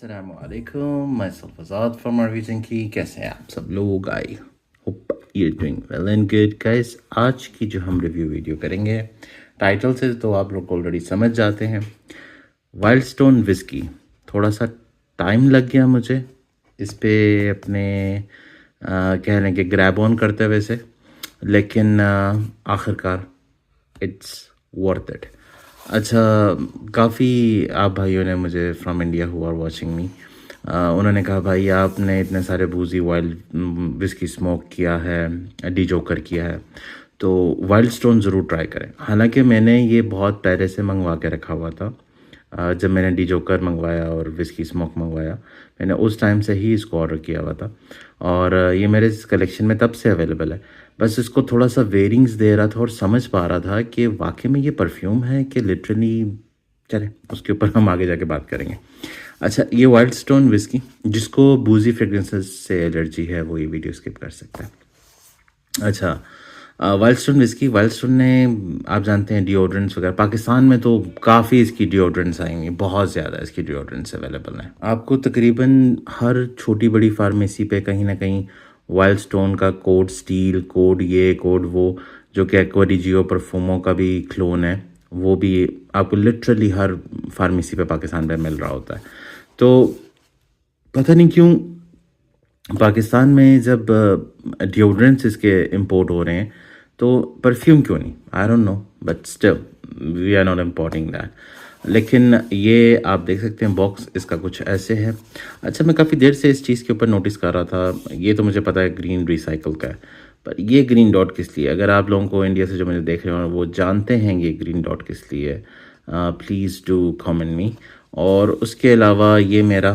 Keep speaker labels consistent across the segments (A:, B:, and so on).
A: Assalamualaikum, myself Azad from Arvijan की कैसे हैं आप सब लोग। आई hope you doing well and good guys. आज की जो हम रिव्यू वीडियो करेंगे, टाइटल से तो आप लोग ऑलरेडी समझ जाते हैं, वाइल्ड स्टोन विस्की। थोड़ा सा टाइम लग गया मुझे इस पे अपने कह लें कि ग्रैब ऑन करते हुए से, लेकिन आखिरकार इट्स वर्थ इट। अच्छा, काफ़ी आप भाइयों ने मुझे from India who are watching me, उन्होंने कहा भाई आपने इतने सारे बूजी वाइल्ड विस्की स्मोक किया है, डी जोकर किया है, तो वाइल्ड स्टोन ज़रूर ट्राई करें। हालांकि मैंने ये बहुत पहले से मंगवा के रखा हुआ था। जब मैंने डी जोकर मंगवाया और विस्की स्मोक मंगवाया, मैंने उस टाइम से ही इसको ऑर्डर किया हुआ था और ये मेरे इस कलेक्शन में तब से अवेलेबल है। बस इसको थोड़ा सा वेरिंग्स दे रहा था और समझ पा रहा था कि वाकई में ये परफ्यूम है कि लिटरली। चलें उसके ऊपर हम आगे जाके बात करेंगे। अच्छा, ये वाइल्ड स्टोन विस्की, जिसको बूजी फ्रेगरेंसेस से एलर्जी है वो ये वीडियो स्किप कर सकता है। अच्छा, wild stone whisky, wild stone ने, आप जानते हैं डिओड्रेंट्स वगैरह, पाकिस्तान में तो काफ़ी इसकी डिओड्रेंट्स आएंगी, बहुत ज़्यादा इसकी डिओड्रेंट्स अवेलेबल हैं। आपको तकरीबन हर छोटी बड़ी फार्मेसी पे कहीं ना कहीं वाइल्ड स्टोन का कोड स्टील, कोड ये, कोड वो, जो कि एक्वारिजियो परफ्यूमों का भी क्लोन है, वो भी आपको लिटरली हर फार्मेसी पे पाकिस्तान में मिल रहा होता है। तो पता नहीं क्यों पाकिस्तान में जब डिओड्रेंट्स इसके इंपोर्ट हो रहे हैं तो परफ्यूम क्यों नहीं, I don't know, but still we are not importing that. लेकिन ये आप देख सकते हैं बॉक्स इसका कुछ ऐसे है। अच्छा, मैं काफ़ी देर से इस चीज़ के ऊपर नोटिस कर रहा था, ये तो मुझे पता है ग्रीन रिसाइकल का है, पर ये ग्रीन डॉट किस लिए? अगर आप लोगों को इंडिया से जो मुझे देख रहे हो वो जानते हैं ये ग्रीन डॉट किस लिए है, प्लीज़ डू कमेंट मी। और उसके अलावा ये मेरा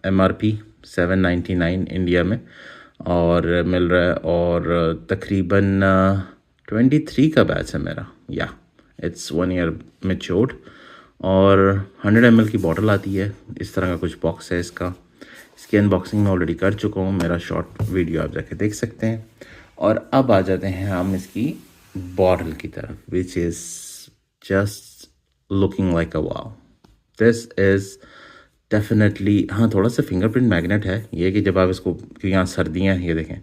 A: MRP 799 इंडिया में और मिल रहा है, और तकरीबन 23 का बैच है मेरा, या इट्स 1 ईयर मेच्योर्ड, और 100 ml की बॉटल आती है। इस तरह का कुछ बॉक्स है इसका। इसकी अनबॉक्सिंग मैं ऑलरेडी कर चुका हूँ, मेरा शॉर्ट वीडियो आप जाके देख सकते हैं। और अब आ जाते हैं हम इसकी बॉटल की तरफ, which is just looking like a wow. This is definitely, हाँ थोड़ा सा फिंगरप्रिंट मैग्नेट है ये, कि जब आप इसको, क्योंकि यहाँ सर्दियाँ हैं, ये देखें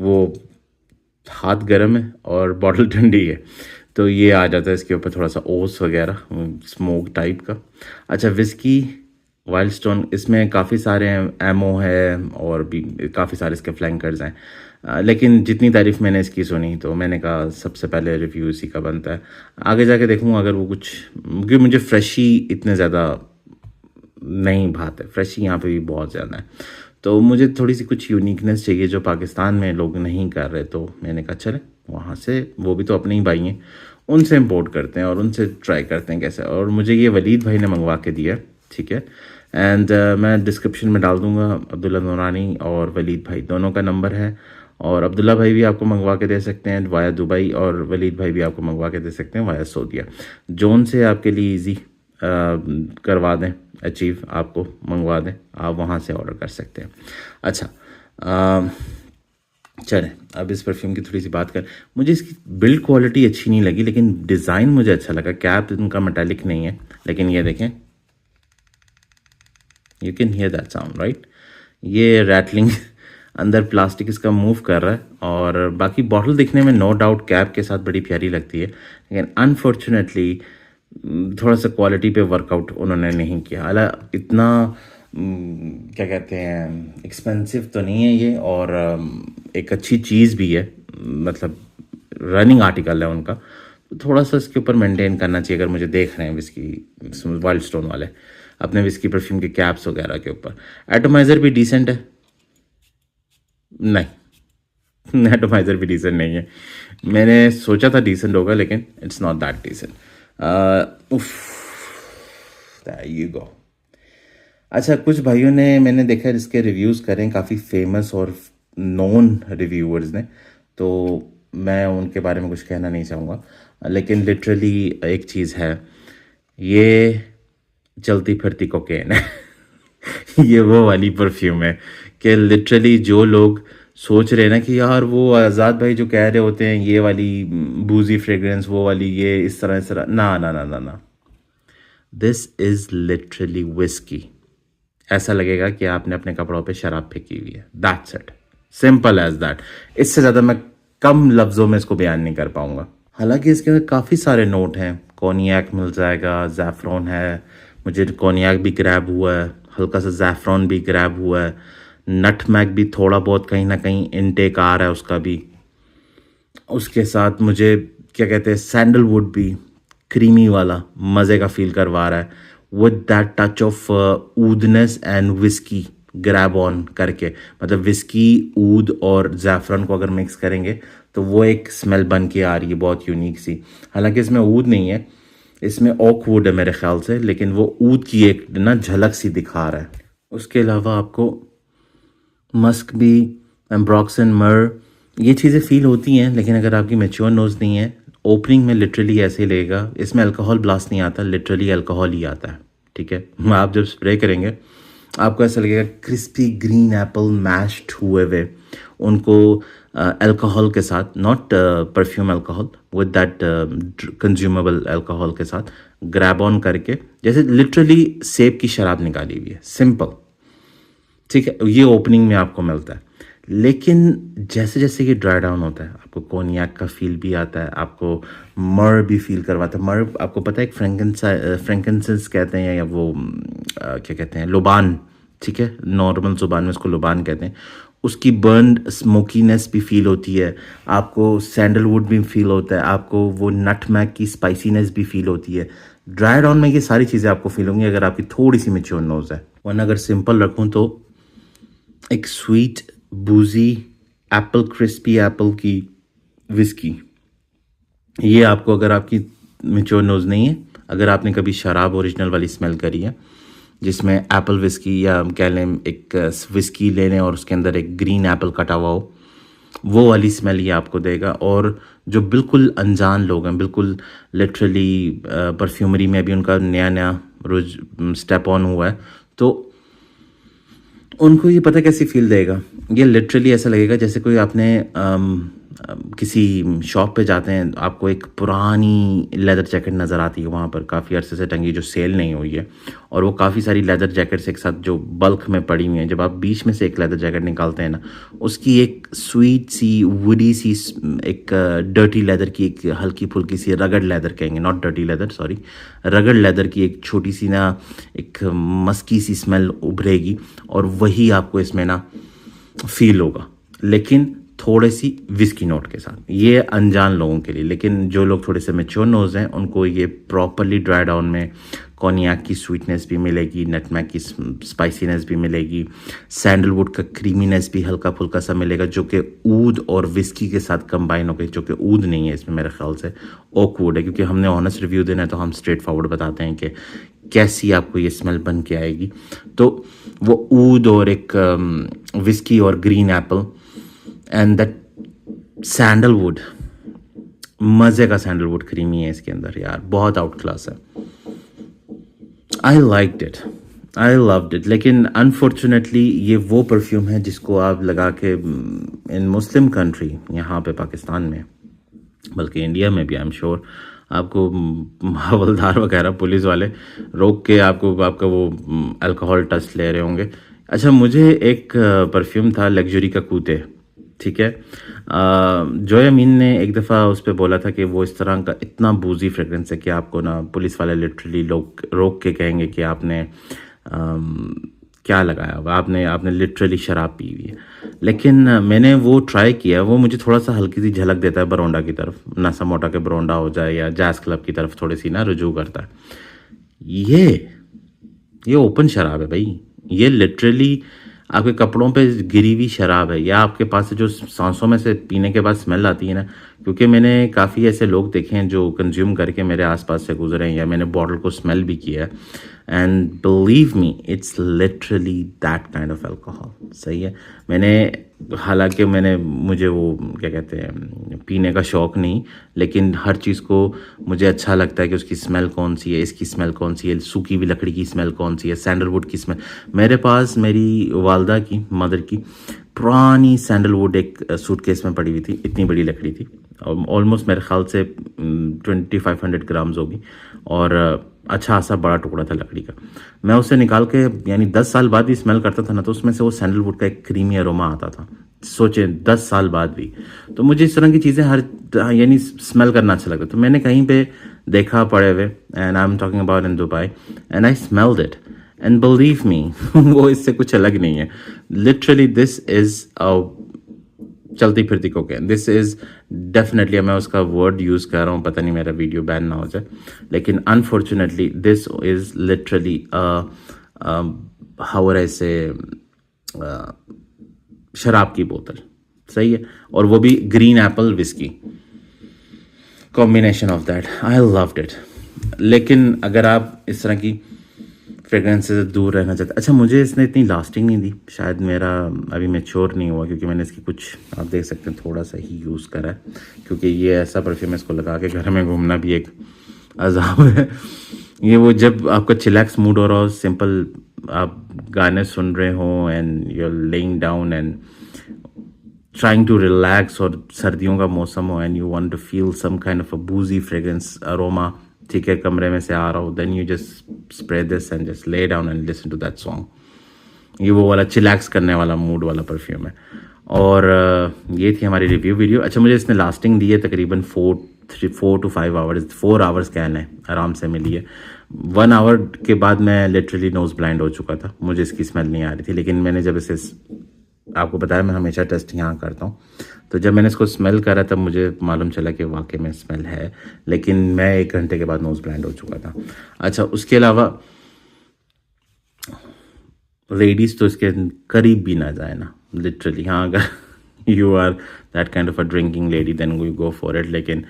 A: वो हाथ गर्म है और बॉटल ठंडी है, तो ये आ जाता है इसके ऊपर थोड़ा सा ओस वगैरह, स्मोक टाइप का। अच्छा, विस्की वाइल्ड स्टोन, इसमें काफ़ी सारे एमओ है और भी काफ़ी सारे इसके फ्लैंकर्स हैं, लेकिन जितनी तारीफ़ मैंने इसकी सुनी तो मैंने कहा सबसे पहले रिव्यू इसी का बनता है। आगे जाके देखूँगा अगर वो कुछ, क्योंकि मुझे फ्रेश ही इतने ज़्यादा नहीं भाते, फ्रेश ही यहाँ पे भी बहुत ज़्यादा है, तो मुझे थोड़ी सी कुछ यूनिकनेस चाहिए जो पाकिस्तान में लोग नहीं कर रहे। तो मैंने कहा चले वहाँ से, वो भी तो अपने ही भाई हैं, उनसे इम्पोर्ट करते हैं और उनसे ट्राई करते हैं कैसे। और मुझे ये वलीद भाई ने मंगवा के दिया, ठीक है, एंड मैं डिस्क्रिप्शन में डाल दूँगा अब्दुल्ला नूरानी और वलीद भाई दोनों का नंबर है। और अब्दुल्ला भाई भी आपको मंगवा के दे सकते हैं वाया दुबई, और वलीद भाई भी आपको मंगवा के दे सकते हैं वाया सऊदीया। जोन से आपके लिए ईजी करवा दें, अचीव आपको मंगवा दें, आप वहाँ से ऑर्डर कर सकते हैं। अच्छा, चलें अब इस परफ्यूम की थोड़ी सी बात कर। मुझे इसकी बिल्ड क्वालिटी अच्छी नहीं लगी, लेकिन डिज़ाइन मुझे अच्छा लगा। कैप इनका मेटालिक नहीं है, लेकिन ये देखें, you can hear that sound right, ये रैटलिंग अंदर प्लास्टिक इसका मूव कर रहा है। और बाकी बॉटल दिखने में नो डाउट कैप के साथ बड़ी प्यारी लगती है, लेकिन अनफॉर्चुनेटली थोड़ा सा क्वालिटी पे वर्कआउट उन्होंने नहीं किया। हालांकि इतना क्या कहते हैं, एक्सपेंसिव तो नहीं है ये, और एक अच्छी चीज़ भी है, मतलब रनिंग आर्टिकल है उनका, तो थोड़ा सा इसके ऊपर मेंटेन करना चाहिए। अगर मुझे देख रहे हैं विस्की वाइल्ड स्टोन वाले अपने विस्की परफ्यूम के कैप्स वगैरह के ऊपर, एटोमाइज़र भी डिसेंट है, नहीं एटोमाइज़र भी डिसेंट नहीं है। मैंने सोचा था डिसेंट होगा, लेकिन it's not that decent. There you go। अच्छा, कुछ भाइयों ने, मैंने देखा इसके रिव्यूज़ करें काफ़ी फेमस और नोन रिव्यूअर्स ने, तो मैं उनके बारे में कुछ कहना नहीं चाहूँगा, लेकिन लिटरली एक चीज़ है, ये चलती फिरती कोकेन है ये वो वाली परफ्यूम है कि लिटरली जो लोग सोच रहे हैं ना कि यार वो आज़ाद भाई जो कह रहे होते हैं ये वाली बूजी फ्रेग्रेंस, वो वाली, ये इस तरह, ना ना ना ना ना, दिस इज़ लिटरली विस्की। ऐसा लगेगा कि आपने अपने कपड़ों पे शराब फेंकी हुई है। That's it, simple as that. इससे ज़्यादा मैं कम लफ्ज़ों में इसको बयान नहीं कर पाऊंगा। हालांकि इसके अंदर काफ़ी सारे नोट हैं। कोनियाक मिल जाएगा, ज़ैफ़रॉन है, मुझे कोनियाक भी ग्रैब हुआ है, हल्का सा ज़ैफ़रॉन भी ग्रैब हुआ है, नटमैग भी थोड़ा बहुत कहीं ना कहीं इनटेक आ रहा है उसका भी। उसके साथ मुझे क्या कहते हैं, सैंडलवुड भी क्रीमी वाला मज़े का फील करवा रहा है, with that touch of oudness and whisky grab on करके। मतलब विस्की, ऊद और ज़ैफ़रन को अगर मिक्स करेंगे तो वो एक स्मेल बन के आ रही है बहुत यूनिक सी। हालांकि इसमें ऊद नहीं है, इसमें ओक वुड है मेरे ख्याल से, लेकिन वो ऊद की एक ना झलक सी दिखा रहा है। उसके अलावा आपको मस्क भी, एम्ब्रॉक्सन, मर, ये चीज़ें फील होती हैं। लेकिन अगर आपकी मैच्योर नोज़ नहीं है, ओपनिंग में लिटरली ऐसे ही लगेगा। इसमें अल्कोहल ब्लास्ट नहीं आता, लिटरली अल्कोहल ही आता है। ठीक है, आप जब स्प्रे करेंगे आपको ऐसा लगेगा क्रिस्पी ग्रीन एप्पल मैश्ड हुए हुए, उनको अल्कोहल के साथ, not perfume alcohol, with that consumable alcohol के साथ ग्रैब ऑन करके, जैसे लिटरली सेब की शराब निकाली हुई है, सिंपल। ठीक है, ये ओपनिंग में आपको मिलता है। लेकिन जैसे जैसे ये ड्राई डाउन होता है, आपको कोनियाक का फील भी आता है, आपको मर भी फील करवाता है। मर आपको पता है, एक फ्रैंकिनसेंस कहते हैं, या वो क्या कहते हैं, लुबान। ठीक है, नॉर्मल जुबान में उसको लुबान कहते हैं। उसकी बर्न स्मोकीनेस भी फील होती है, आपको सैंडलवुड भी फील होता है, आपको वो नटमैग की स्पाइसीनेस भी फील होती है। ड्राई डाउन में ये सारी चीज़ें आपको फील होंगी अगर आपकी थोड़ी सी मेच्योर नोज़ है। वरना अगर सिंपल रखूँ तो एक स्वीट बूजी एप्पल, क्रिस्पी एप्पल की विस्की, ये आपको, अगर आपकी मेच्योर नोज़ नहीं है, अगर आपने कभी शराब ओरिजिनल वाली स्मेल करी है जिसमें एप्पल विस्की, या कह लें एक विस्की ले लें और उसके अंदर एक ग्रीन एप्पल कटा हुआ हो, वो वाली स्मेल ये आपको देगा। और जो बिल्कुल अनजान लोग हैं, बिल्कुल लिटरली परफ्यूमरी में भी उनका नया नया रोज स्टेप ऑन हुआ है, तो उनको ये पता कैसी फील देगा। ये लिटरली ऐसा लगेगा जैसे कोई आपने किसी शॉप पे जाते हैं, आपको एक पुरानी लेदर जैकेट नज़र आती है वहाँ पर, काफ़ी अरसे से टंगी, जो सेल नहीं हुई है, और वो काफ़ी सारी लेदर जैकेट्स एक साथ जो बल्क में पड़ी हुई हैं। जब आप बीच में से एक लेदर जैकेट निकालते हैं ना, उसकी एक स्वीट सी, वुडी सी, एक डर्टी लेदर की, एक हल्की फुल्की सी, रगड़ लेदर कहेंगे, नॉट डर्टी लेदर, सॉरी, रगड़ लेदर की एक छोटी सी ना, एक मस्की सी स्मेल उभरेगी, और वही आपको इसमें ना फील होगा, लेकिन थोड़े सी विस्की नोट के साथ। ये अनजान लोगों के लिए, लेकिन जो लोग थोड़े से मेच्योर नोज हैं उनको ये प्रॉपरली ड्राई डाउन में कोनियाक की स्वीटनेस भी मिलेगी, नटमैग की स्पाइसीनेस भी मिलेगी, सैंडलवुड का क्रीमीनेस भी हल्का फुल्का सा मिलेगा, जो कि ऊद और विस्की के साथ कंबाइन हो गई, जो कि ऊद नहीं है इसमें मेरे ख्याल से, ओक वुड है। क्योंकि हमने ऑनेस्ट रिव्यू देना है तो हम स्ट्रेट फॉरवर्ड बताते हैं कि कैसी आपको ये स्मेल बन के आएगी। तो वो ऊद और एक विस्की और green Apple and that sandalwood, मज़े का सैंडलवुड क्रीमी है इसके अंदर यार, बहुत आउट क्लास है। I liked it, I loved it. लेकिन अनफॉर्चुनेटली ये वो परफ्यूम है जिसको आप लगा के इन मुस्लिम कंट्री, यहाँ पे पाकिस्तान में, बल्कि इंडिया में भी आई एम श्योर, आपको हवलदार वगैरह पुलिस वाले रोक के आपको आपका वो अल्कोहल टेस्ट ले रहे होंगे। अच्छा, मुझे एक परफ्यूम था लग्जरी का कूते, ठीक है, जोया मीन ने एक दफ़ा उस पर बोला था कि वो इस तरह का इतना बूजी फ्रेगरेंस है कि आपको ना पुलिस वाले लिटरली लोग रोक के कहेंगे कि आपने क्या लगाया हुआ, आपने लिटरली शराब पी हुई है। लेकिन मैंने वो ट्राई किया, वो मुझे थोड़ा सा हल्की सी झलक देता है बरोंडा की तरफ, नसा मोटा के बरोंडा हो जाए या जैज़ क्लब की तरफ थोड़ी सी ना रुजू करता है। ये ओपन शराब है भाई, ये लिटरली आपके कपड़ों पे गिरी हुई शराब है, या आपके पास से जो सांसों में से पीने के बाद स्मेल आती है ना, क्योंकि मैंने काफ़ी ऐसे लोग देखे हैं जो कंज्यूम करके मेरे आसपास से गुजरे हैं, या मैंने बॉटल को स्मेल भी किया है, and believe me it's literally that kind of alcohol. सही है, हालांकि मुझे वो क्या कहते हैं, पीने का शौक़ नहीं, लेकिन हर चीज़ को मुझे अच्छा लगता है कि उसकी स्मेल कौन सी है, इसकी स्मेल कौन सी है, सूखी हुई लकड़ी की स्मेल कौन सी है, सैंडलवुड की स्मेल। मेरे पास मेरी वालदा की, मदर की पुरानी सैंडलवुड एक सूटकेस में पड़ी हुई थी, इतनी बड़ी लकड़ी थी, ऑलमोस्ट मेरे ख्याल से 2500 ग्राम्स होगी, और अच्छा सा बड़ा टुकड़ा था लकड़ी का। मैं उसे निकाल के यानी 10 साल बाद भी स्मेल करता था ना, तो उसमें से वो सैंडलवुड का एक क्रीमी अरोमा आता था। सोचे 10 साल बाद भी, तो मुझे इस तरह की चीज़ें हर यानी स्मेल करना अच्छा लगता। तो मैंने कहीं पे देखा पड़े हुए, and I am talking about in Dubai, and I smelled it, and believe me वो इससे कुछ अलग नहीं है। लिटरली दिस इज अ चलती फिरती कोकेन। दिस इज डेफिनेटली, मैं उसका वर्ड यूज कर रहा हूँ, पता नहीं मेरा वीडियो बैन ना हो जाए, लेकिन unfortunately this is literally how I से शराब की बोतल, सही है, और वो भी green Apple whisky combination of that. I loved it. लेकिन अगर आप इस तरह की फ्रेगरेंस से दूर रहना चाहते, अच्छा मुझे इसने इतनी लास्टिंग नहीं दी, शायद मेरा अभी मैच्योर नहीं हुआ, क्योंकि मैंने इसकी कुछ, आप देख सकते हैं, थोड़ा सा ही यूज़ करा है, क्योंकि ये ऐसा परफ्यूम है, इसको लगा के घर में घूमना भी एक अजाब है। ये वो जब आपका चिलैक्स मूड हो रहा हो, सिंपल आप गाने सुन रहे हो and you are laying down and trying to relax, और सर्दियों का मौसम हो and you want to feel some kind of a boozy fragrance aroma, ठीक है, कमरे में से आ रहा हो, then you just spray this and just lay down and listen to that song. ये वो वाला चिलैक्स करने वाला मूड वाला परफ्यूम है। और ये थी हमारी रिव्यू वीडियो। अच्छा मुझे इसने लास्टिंग दी है तकरीबन 4 to 5 आवर्स, 4 आवर्स कैन है, आराम से मिली है। 1 आवर के बाद मैं लिटरली नोज ब्लाइंड हो चुका था, मुझे इसकी स्मेल नहीं आ रही थी। लेकिन मैंने जब इसे, आपको बताया मैं हमेशा टेस्ट यहाँ करता हूँ, तो जब मैंने इसको स्मेल करा तब मुझे मालूम चला कि वाकई में स्मेल है, लेकिन मैं 1 घंटे के बाद नोज ब्लाइंड हो चुका था। अच्छा उसके अलावा लेडीज़ तो इसके करीब भी ना जाए ना, लिटरली। हाँ अगर you are that kind of a drinking lady then you go for it, लेकिन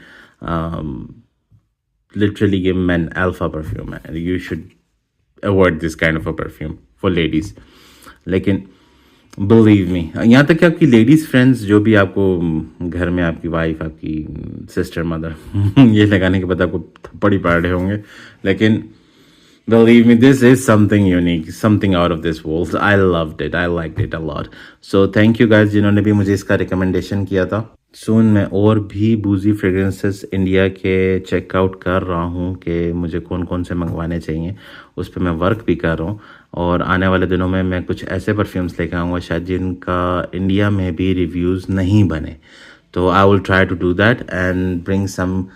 A: लिटरली ये मैन अल्फा परफ्यूम है, you should avoid this kind of a perfume for ladies. लेकिन बिलीव मी, यहाँ तक कि आपकी लेडीज़ फ्रेंड्स जो भी आपको घर में, आपकी वाइफ, आपकी सिस्टर, मदर ये लगाने के बाद आपको थप्पड़ ही पड़ रहे होंगे, लेकिन believe me, this is something unique, something out of this world. I loved it. I liked it a lot. So thank you guys जिन्होंने भी मुझे इसका रिकमेंडेशन किया था। सून मैं और भी बूजी फ्रेग्रेंसेस इंडिया के चेकआउट कर रहा हूँ कि मुझे कौन कौन से मंगवाने चाहिए, उस पर मैं वर्क भी कर रहा हूँ। और आने वाले दिनों में मैं कुछ ऐसे परफ्यूम्स लेकर आऊँगा शायद जिनका इंडिया में भी रिव्यूज़ नहीं बने, तो I will try to do that and bring some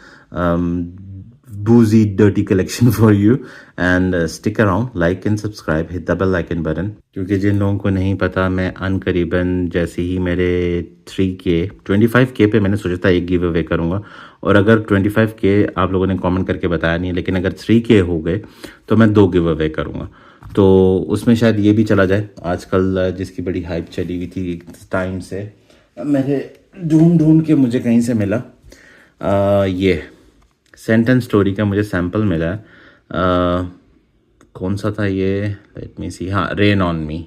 A: boozy dirty collection for you, and stick around, like and subscribe, hit the bell icon button, क्योंकि जिन लोगों को नहीं पता, मैं अनकरीबन जैसे ही मेरे 25K पे मैंने सोचा था एक गिव अवे करूँगा, और अगर 25K आप लोगों ने कमेंट करके बताया नहीं, लेकिन अगर 3K हो गए तो मैं 2 गिव अवे करूँगा, तो उसमें शायद ये भी चला जाए। आजकल जिसकी बड़ी हाइप चली हुई थी टाइम से, मेरे ढूंढ के मुझे कहीं से मिला, ये सेंटेंस स्टोरी का मुझे सैम्पल मिला है। कौन सा था ये, लेट मी सी, हाँ रेन ऑन मी,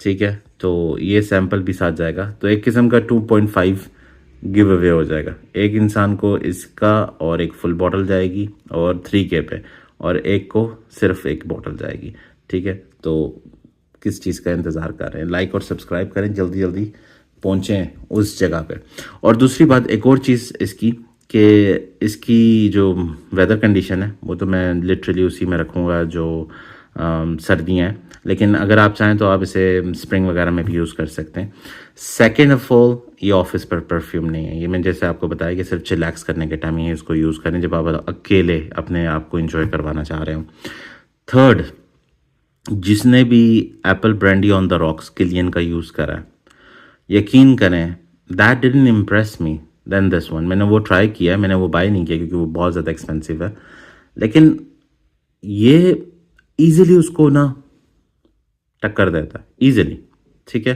A: ठीक है, तो ये सैम्पल भी साथ जाएगा, तो एक किस्म का 2.5 गिव अवे हो जाएगा। एक इंसान को इसका और एक फुल बॉटल जाएगी और 3K पे, और एक को सिर्फ एक बॉटल जाएगी, ठीक है। तो किस चीज़ का इंतज़ार कर रहे हैं, लाइक और सब्सक्राइब करें, जल्दी जल्दी पहुँचें उस जगह पे। और दूसरी बात, एक और चीज़ इसकी, कि इसकी जो वेदर कंडीशन है वो तो मैं लिटरली उसी में रखूँगा जो सर्दियाँ हैं, लेकिन अगर आप चाहें तो आप इसे स्प्रिंग वगैरह में भी यूज़ कर सकते हैं। सेकेंड ऑफ ऑल, ये ऑफिस पर परफ्यूम नहीं है, ये मैंने जैसे आपको बताया कि सिर्फ चिलैक्स करने के टाइम ही इसको यूज़ करें, जब आप अकेले अपने आप को इंजॉय करवाना चाह रहे हो। थर्ड, जिसने भी apple brandy on the rocks Kilian का यूज़ करा, यकीन करें that didn't impress me then this one. मैंने वो ट्राई किया, मैंने वो बाय नहीं किया क्योंकि वो बहुत ज़्यादा एक्सपेंसिव है, लेकिन ये ईजिली उसको ना टक्कर देता है, ईजिली, ठीक है।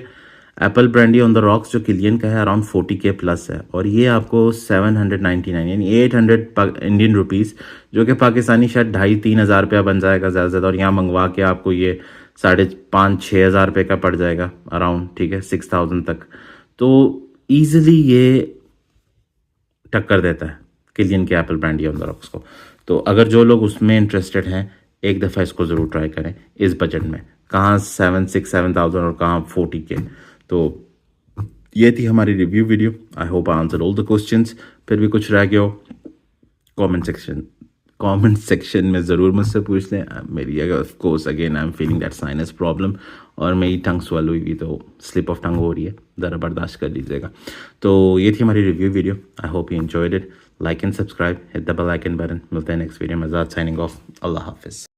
A: Apple brandy on the rocks जो किलियन का है अराउंड 40K प्लस है, और ये आपको 799 यानी 800 इंडियन रुपीज़, जो कि पाकिस्तानी शायद 2,500-3 हज़ार रुपया बन जाएगा ज़्यादा से ज़्यादा, और यहाँ मंगवा के आपको ये 5,500-6 हज़ार रुपये का पड़ जाएगा अराउंड, ठीक है, 6,000 तक। तो ईजिली ये टक्कर देता है किलियन के Apple brandy on the rocks को। तो अगर जो लोग उसमें इंटरेस्टेड हैं, एक दफ़ा इसको ज़रूर ट्राई करें इस बजट में, कहाँ 7,000 और कहाँ 40K। तो ये थी हमारी review video. I hope I answer all the questions. फिर भी कुछ रह गया हो कमेंट सेक्शन में ज़रूर मुझसे पूछ लें। मेरी of course again I am feeling that sinus problem और मेरी टंग स्वेल हुई तो स्लिप ऑफ टंग हो रही है, ज़रा बर्दाश्त कर लीजिएगा। तो ये थी हमारी review video. I hope you enjoyed it. Like and subscribe, hit the bell icon button. मिलते हैं नेक्स्ट वीडियो में। आज़ाद साइनिंग ऑफ। अल्लाह हाफिज़।